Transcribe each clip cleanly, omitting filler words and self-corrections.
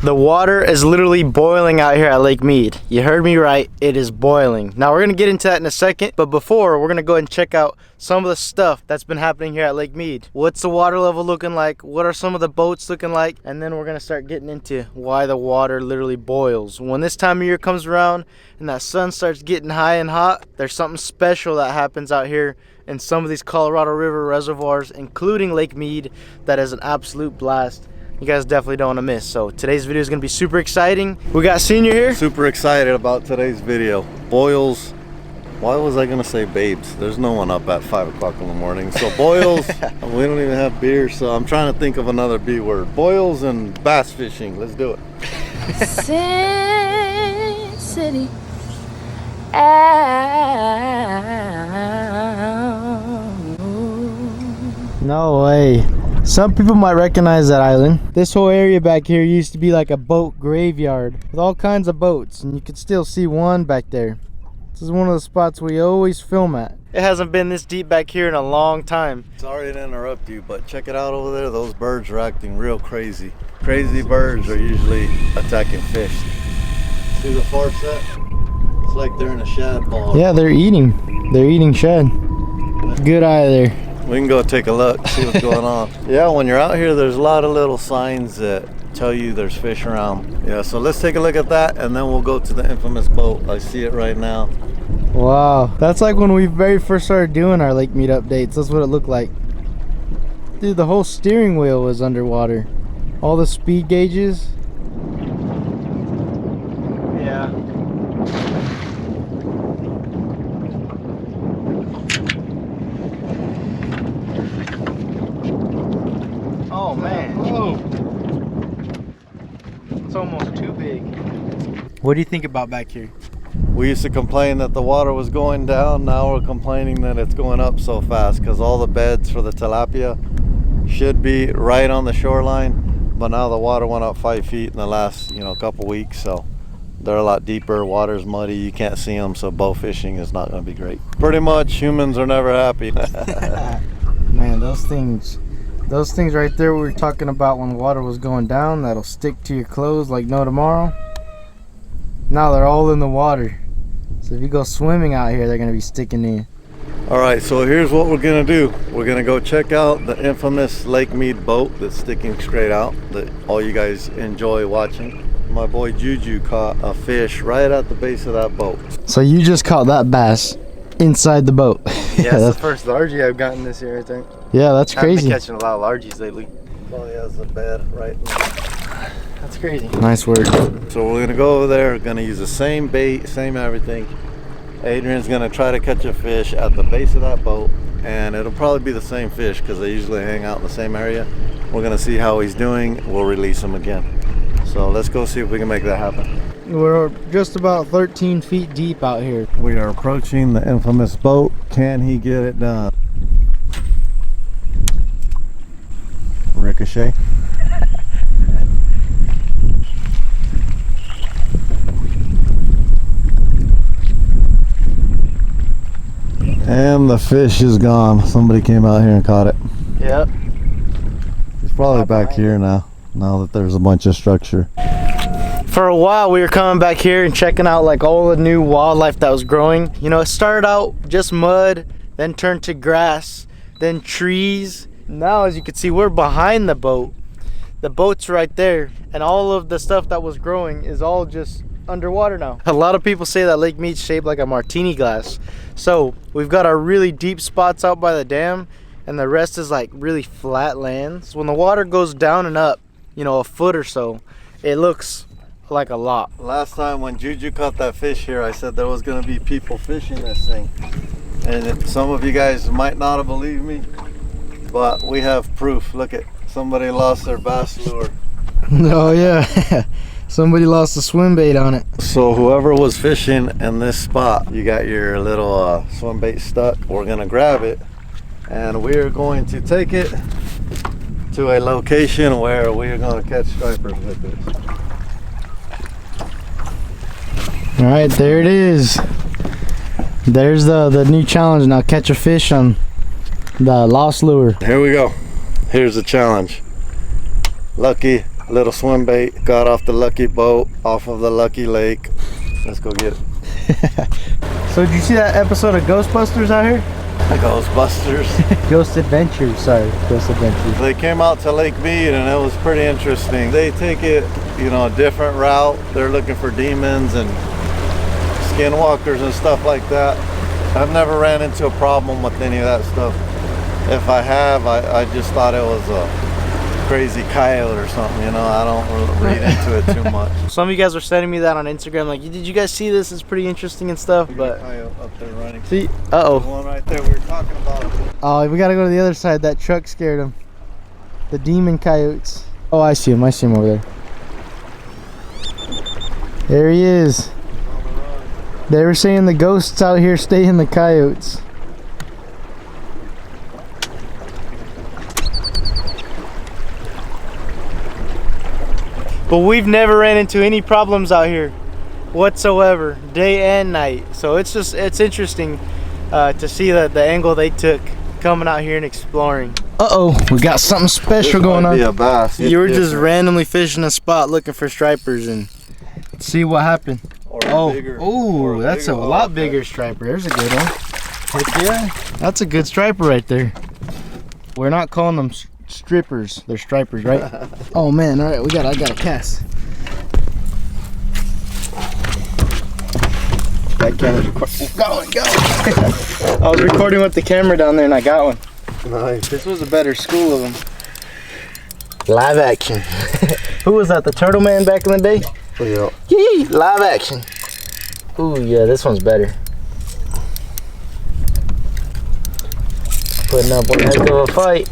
The water is literally boiling out here at Lake Mead. You heard me right, it is boiling. Now we're gonna get into that in a second, but before, we're gonna go ahead and check out some of the stuff that's been happening here at Lake Mead. What's the water level looking like? What are some of the boats looking like? And then we're gonna start getting into why the water literally boils. When this time of year comes around and that sun starts getting high and hot, there's something special that happens out here in some of these Colorado River reservoirs, including Lake Mead, that is an absolute blast. You guys definitely don't want to miss. So today's video is going to be super exciting. We got Senior here. Super excited about today's video. Boils. Why was I going to say babes? There's no one up at 5 o'clock in the morning. So boils. We don't even have beer, so I'm trying to think of another B word. Boils and bass fishing. Let's do it. Sin City. No way. Some people might recognize that island. This whole area back here used to be like a boat graveyard with all kinds of boats, and you can still see one back there. This is one of the spots we always film at. It hasn't been this deep back here in a long time. Sorry to interrupt you, but check it out over there. Those birds are acting real crazy. Crazy birds are usually attacking fish. See the far set? It's like they're in a shad ball. Yeah, they're eating. They're eating shad. Good eye there. We can go take a look, see what's going on. Yeah, when you're out here, there's a lot of little signs that tell you there's fish around. Yeah, so let's take a look at that, and then we'll go to the infamous boat. I see it right now. Wow, that's like when we very first started doing our Lake Mead updates. That's what it looked like. Dude, the whole steering wheel was underwater. All the speed gauges. Yeah. Oh man. Whoa. It's almost too big. What do you think about back here? We used to complain that the water was going down. Now we're complaining that it's going up so fast because all the beds for the tilapia should be right on the shoreline, but now the water went up 5 feet in the last couple weeks, so they're a lot deeper. Water's muddy, you can't see them, so bow fishing is not going to be great. Pretty much humans are never happy. Man, those things right there we were talking about when water was going down, that'll stick to your clothes like no tomorrow. Now they're all in the water, so if you go swimming out here, they're gonna be sticking in. All right, so here's what we're gonna do. We're gonna go check out the infamous Lake Mead boat that's sticking straight out that all you guys enjoy watching. My boy Juju caught a fish right at the base of that boat. So you just caught that bass inside the boat? Yeah, it's the first largie I've gotten this year, I think. Yeah, that's crazy. I've been catching a lot of largies lately. Probably has a bed right now. That's crazy. Nice work. So we're gonna go over there, gonna use the same bait, same everything. Adrian's gonna try to catch a fish at the base of that boat, and it'll probably be the same fish because they usually hang out in the same area. We're gonna see how he's doing. We'll release him again. So let's go see if we can make that happen. We're just about 13 feet deep out here. We are approaching the infamous boat. Can he get it done? Ricochet. And the fish is gone. Somebody came out here and caught it. Yep. He's probably back here now that there's a bunch of structure. For a while we were coming back here and checking out like all the new wildlife that was growing. You know, it started out just mud, then turned to grass, then trees. Now as you can see, we're behind the boat. The boat's right there, and all of the stuff that was growing is all just underwater now. A lot of people say that Lake Mead's shaped like a martini glass. So we've got our really deep spots out by the dam, and the rest is like really flat lands. When the water goes down and up, a foot or so, it looks like a lot. Last time when Juju caught that fish here, I said there was going to be people fishing this thing, and some of you guys might not have believed me, but we have proof. Look at, somebody lost their bass lure. Oh yeah. Somebody lost a swim bait on it. So whoever was fishing in this spot, you got your little swim bait stuck. We're gonna grab it, and we're going to take it to a location where we're gonna catch stripers with this. All right, there it is. There's the new challenge. Now catch a fish on the lost lure. Here we go. Here's the challenge. Lucky little swim bait. Got off the lucky boat, off of the lucky lake. Let's go get it. So did you see that episode of Ghostbusters out here? Ghostbusters. Ghost Adventures, sorry, Ghost Adventures. They came out to Lake Mead and it was pretty interesting. They take it, you know, a different route. They're looking for demons and skinwalkers and stuff like that. I've never ran into a problem with any of that stuff. If I have, I just thought it was a crazy coyote or something, you know. I don't read into it too much. Some of you guys were sending me that on Instagram, like, did you guys see this? It's pretty interesting and stuff, but... Coyote up there running. See? The Uh-oh. one right there we were talking about. Oh, we gotta go to the other side. That truck scared him. The demon coyotes. Oh, I see him over there. There he is. They were saying the ghosts out here stay in the coyotes. But we've never ran into any problems out here whatsoever, day and night. So it's interesting to see the angle they took coming out here and exploring. Uh-oh, we got something special going on. Be a bass. You were just randomly fishing a spot looking for stripers and see what happened. Oh, that's a lot bigger striper. There's a good one. Heck yeah, that's a good striper right there. We're not calling them strippers, they're stripers, right? Oh man, all right, I got a cast. That camera's recording. Go. I was recording with the camera down there and I got one. Nice. This was a better school of them. Live action. Who was that? The Turtle Man back in the day? Yeah. Yee, live action. Ooh, yeah, this one's better. Putting up one heck of a fight.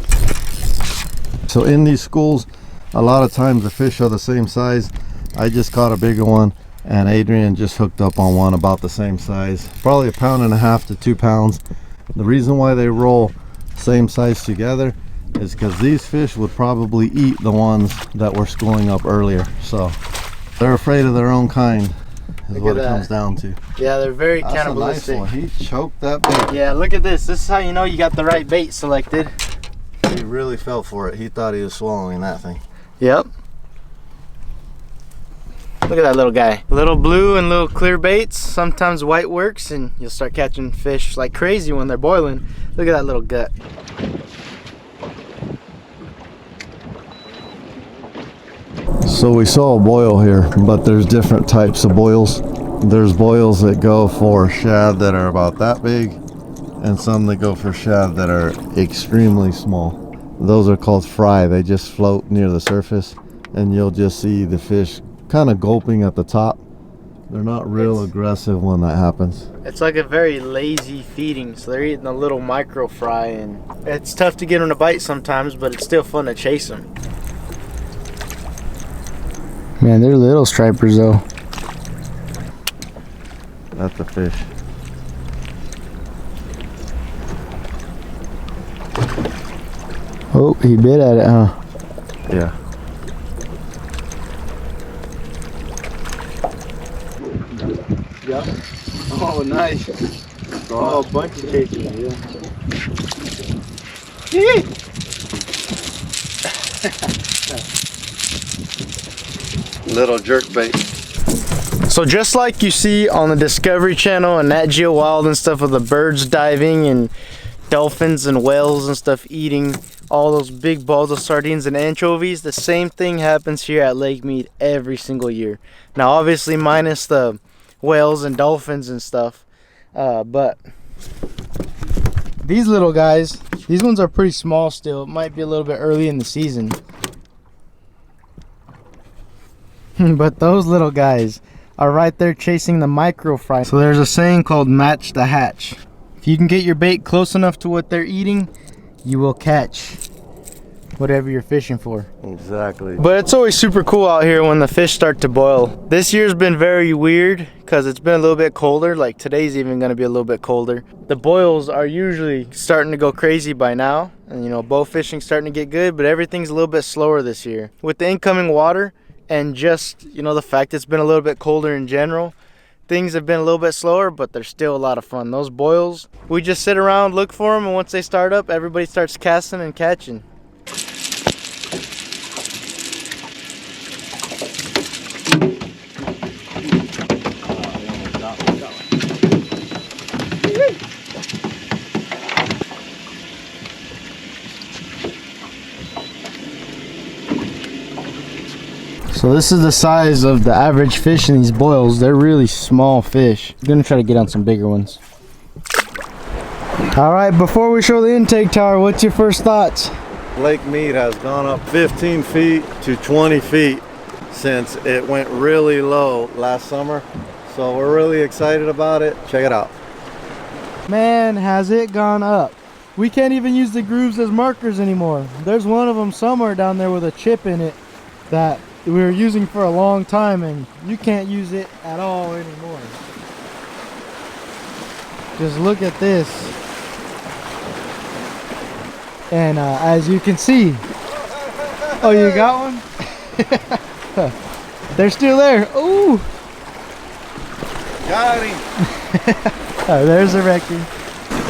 So in these schools, a lot of times the fish are the same size. I just caught a bigger one, and Adrian just hooked up on one about the same size, probably 1.5 pounds to 2 pounds. The reason why they roll same size together is because these fish would probably eat the ones that were schooling up earlier. So they're afraid of their own kind, is what it comes down to. Yeah, they're very That's cannibalistic. a nice one. He choked that bait. Yeah, look at this. This is how you know you got the right bait selected. He really fell for it. He thought he was swallowing that thing. Yep. Look at that little guy. Little blue and little clear baits. Sometimes white works and you'll start catching fish like crazy when they're boiling. Look at that little gut. So we saw a boil here, but there's different types of boils. There's boils that go for shad that are about that big, and some that go for shad that are extremely small. Those are called fry. They just float near the surface, and you'll just see the fish kind of gulping at the top. They're not real aggressive when that happens. It's like a very lazy feeding, so they're eating a little micro fry, and it's tough to get them to bite sometimes, but it's still fun to chase them. Man, they're little stripers though. That's a fish. Oh, he bit at it, huh? Yeah. Yep. Oh, nice. Oh, a bunch of cases, yeah. Little jerk bait. So just like you see on the Discovery Channel and Nat Geo Wild and stuff, with the birds diving and dolphins and whales and stuff eating all those big balls of sardines and anchovies, the same thing happens here at Lake Mead every single year. Now obviously minus the whales and dolphins and stuff, but these little guys, these ones are pretty small still. It might be a little bit early in the season. But those little guys are right there chasing the micro fry. So there's a saying called match the hatch. If you can get your bait close enough to what they're eating, you will catch whatever you're fishing for. Exactly. But it's always super cool out here when the fish start to boil. This year's been very weird because it's been a little bit colder. Like today's even going to be a little bit colder. The boils are usually starting to go crazy by now. And you know, bow fishing's starting to get good, but everything's a little bit slower this year. With the incoming water and just, you know, the fact it's been a little bit colder in general, things have been a little bit slower, but they're still a lot of fun. Those boils, we just sit around, look for them, and once they start up, everybody starts casting and catching. So this is the size of the average fish in these boils. They're really small fish. I'm gonna try to get on some bigger ones. All right, before we show the intake tower, what's your first thoughts? Lake Mead has gone up 15 feet to 20 feet since it went really low last summer. So we're really excited about it. Check it out. Man, has it gone up. We can't even use the grooves as markers anymore. There's one of them somewhere down there with a chip in it that we were using for a long time, and you can't use it at all anymore. Just look at this. And as you can see, oh, you got one? They're still there. Ooh. Got him. Oh, there's the record.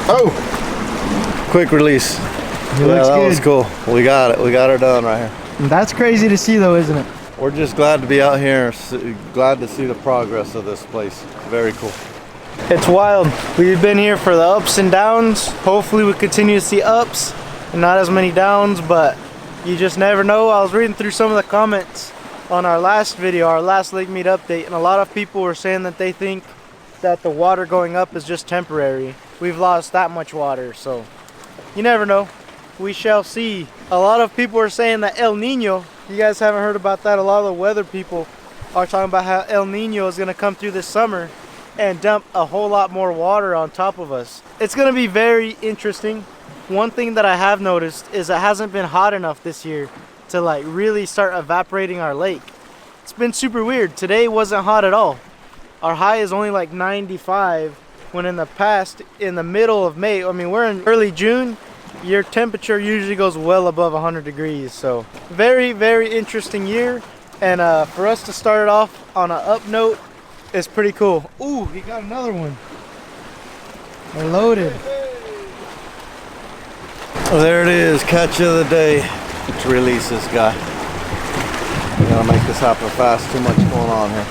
Oh, quick release. It looks that good. was cool. We got it. We got her done right here. That's crazy to see though, isn't it? We're just glad to be out here. Glad to see the progress of this place. Very cool. It's wild. We've been here for the ups and downs. Hopefully we continue to see ups and not as many downs, but you just never know. I was reading through some of the comments on our last video, our last Lake Mead update, and a lot of people were saying that they think that the water going up is just temporary. We've lost that much water, so you never know. We shall see. A lot of people are saying that El Nino, you guys haven't heard about that. A lot of the weather people are talking about how El Nino is going to come through this summer and dump a whole lot more water on top of us. It's going to be very interesting. One thing that I have noticed is it hasn't been hot enough this year to like really start evaporating our lake. It's been super weird. Today wasn't hot at all. Our high is only like 95, when in the past, in the middle of May, I mean we're in early June, your temperature usually goes well above 100 degrees. So very, very interesting year. And for us to start it off on an up note is pretty cool. Ooh, he got another one. They're loaded. There it is, catch of the day. Let's release this guy. We gotta make this happen fast. Too much going on here.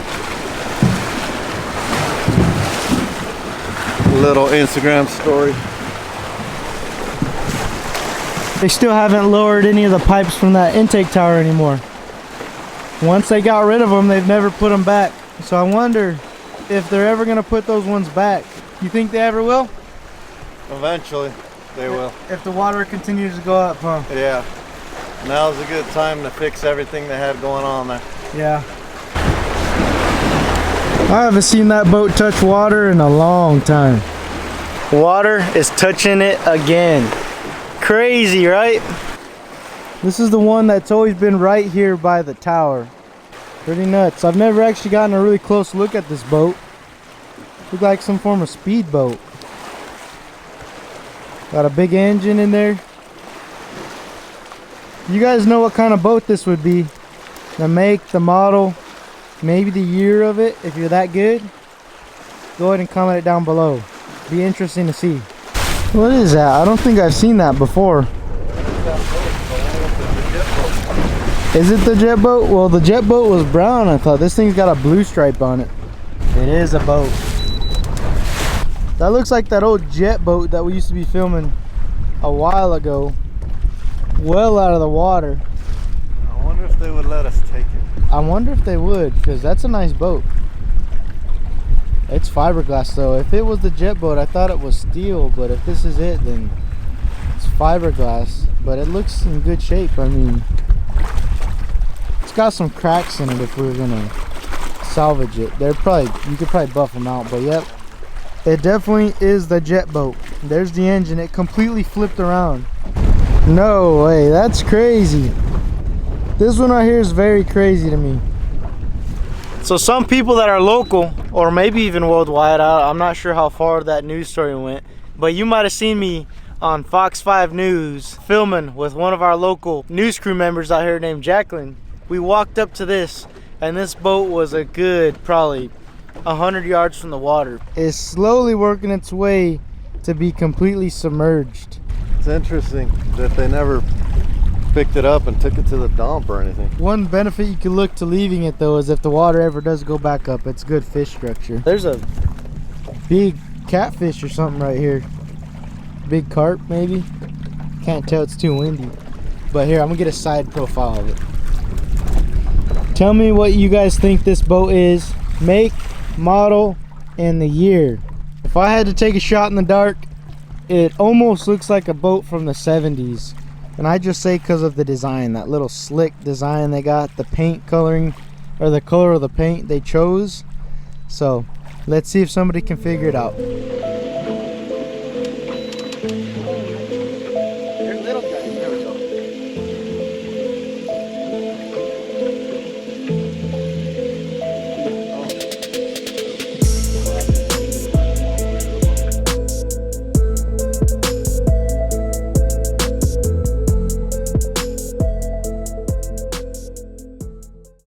Little Instagram story. They still haven't lowered any of the pipes from that intake tower anymore. Once they got rid of them, they've never put them back. So I wonder if they're ever gonna put those ones back. You think they ever will? Eventually, they will. If the water continues to go up, huh? Yeah. Now's a good time to fix everything they had going on there. Yeah. I haven't seen that boat touch water in a long time. Water is touching it again. Crazy, right? This is the one that's always been right here by the tower. Pretty nuts. I've never actually gotten a really close look at this boat. Looks like some form of speedboat. Got a big engine in there. You guys know what kind of boat this would be. The make, the model, maybe the year of it. If you're that good, go ahead and comment it down below. Be interesting to see. What is that? I don't think I've seen that before. Is it the jet boat? Well, the jet boat was brown. I thought this thing's got a blue stripe on it. It is a boat. That looks like that old jet boat that we used to be filming a while ago. Well out of the water. I wonder if they would let us take it. I wonder if they would, because that's a nice boat. It's fiberglass though. If it was the jet boat, I thought it was steel, but if this is it, then it's fiberglass. But it looks in good shape. I mean, it's got some cracks in it if we were gonna salvage it. They're probably, you could probably buff them out, but yep. It definitely is the jet boat. There's the engine. It completely flipped around. No way, that's crazy. This one right here is very crazy to me. So some people that are local, or maybe even worldwide, I'm not sure how far that news story went, but you might have seen me on Fox 5 News filming with one of our local news crew members out here named Jacqueline. We walked up to this, and this boat was a good probably 100 yards from the water. It's slowly working its way to be completely submerged. It's interesting that they never picked it up and took it to the dump or anything. One benefit you could look to leaving it though is if the water ever does go back up, it's good fish structure. There's a big catfish or something right here. Big carp maybe. Can't tell, it's too windy. But here, I'm gonna get a side profile of it. Tell me what you guys think this boat is. Make, model, and the year. If I had to take a shot in the dark, it almost looks like a boat from the 70s. And I just say because of the design, that little slick design they got, the paint coloring, or the color of the paint they chose. So let's see if somebody can figure it out.